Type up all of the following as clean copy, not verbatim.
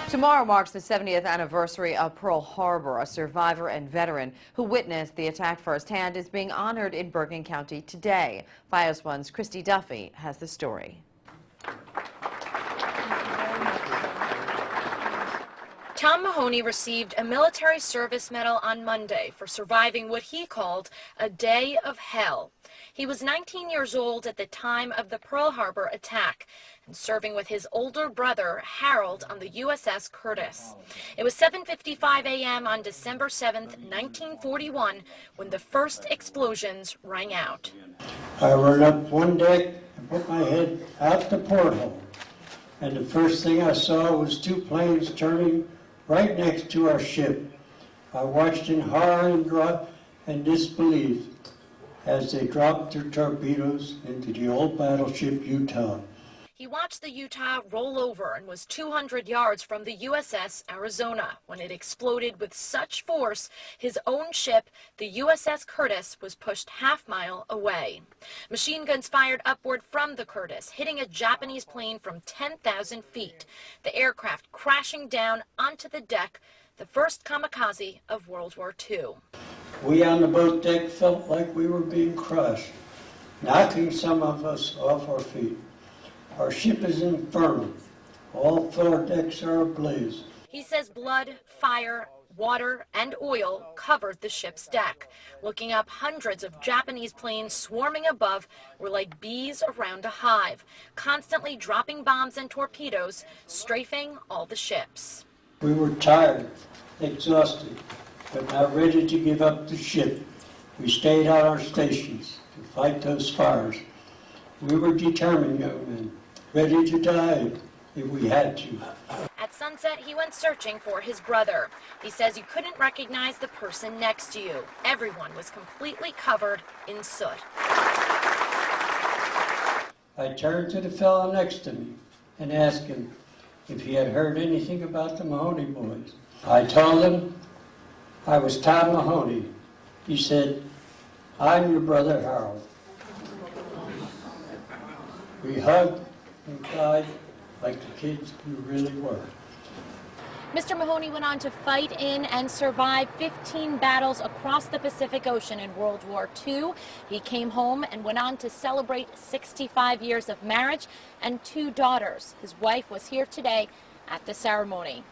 Tomorrow marks the 70th anniversary of Pearl Harbor. A survivor and veteran who witnessed the attack firsthand is being honored in Bergen County today. FIOS 1's Christy Duffy has the story. Tom Mahoney received a military service medal on Monday for surviving what he called a day of hell. He was 19 years old at the time of the Pearl Harbor attack and serving with his older brother, Harold, on the USS Curtiss. It was 7:55 a.m. on December 7th, 1941, when the first explosions rang out. I ran up one deck and put my head out the porthole, and the first thing I saw was two planes turning right next to our ship. I watched in horror and disbelief as they dropped their torpedoes into the old battleship Utah. He watched the Utah roll over and was 200 yards from the USS Arizona when it exploded with such force his own ship, the USS Curtiss, was pushed half-mile away. Machine guns fired upward from the Curtiss, hitting a Japanese plane from 10,000 feet, the aircraft crashing down onto the deck, the first kamikaze of World War II. We on the boat deck felt like we were being crushed, knocking some of us off our feet. Our ship is infernal. All four decks are ablaze. He says blood, fire, water, and oil covered the ship's deck. Looking up, hundreds of Japanese planes swarming above were like bees around a hive, constantly dropping bombs and torpedoes, strafing all the ships. We were tired, exhausted, but not ready to give up the ship. We stayed on our stations to fight those fires. We were determined young men, ready to die if we had to. At sunset, he went searching for his brother. He says you couldn't recognize the person next to you. Everyone was completely covered in soot. I turned to the fellow next to me and asked him if he had heard anything about the Mahoney boys. I told him I was Tom Mahoney. He said, "I'm your brother Harold." We hugged and cried like the kids we really were. Mr. Mahoney went on to fight in and survive 15 battles across the Pacific Ocean in World War II. He came home and went on to celebrate 65 years of marriage and 2 daughters. His wife was here today at the ceremony.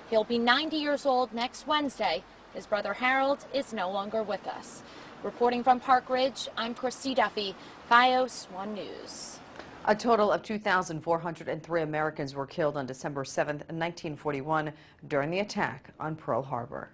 He'll be 90 years old next Wednesday. His brother Harold is no longer with us. Reporting from Park Ridge, I'm Christy Duffy, FIOS 1 News. A total of 2,403 Americans were killed on December 7th, 1941 during the attack on Pearl Harbor.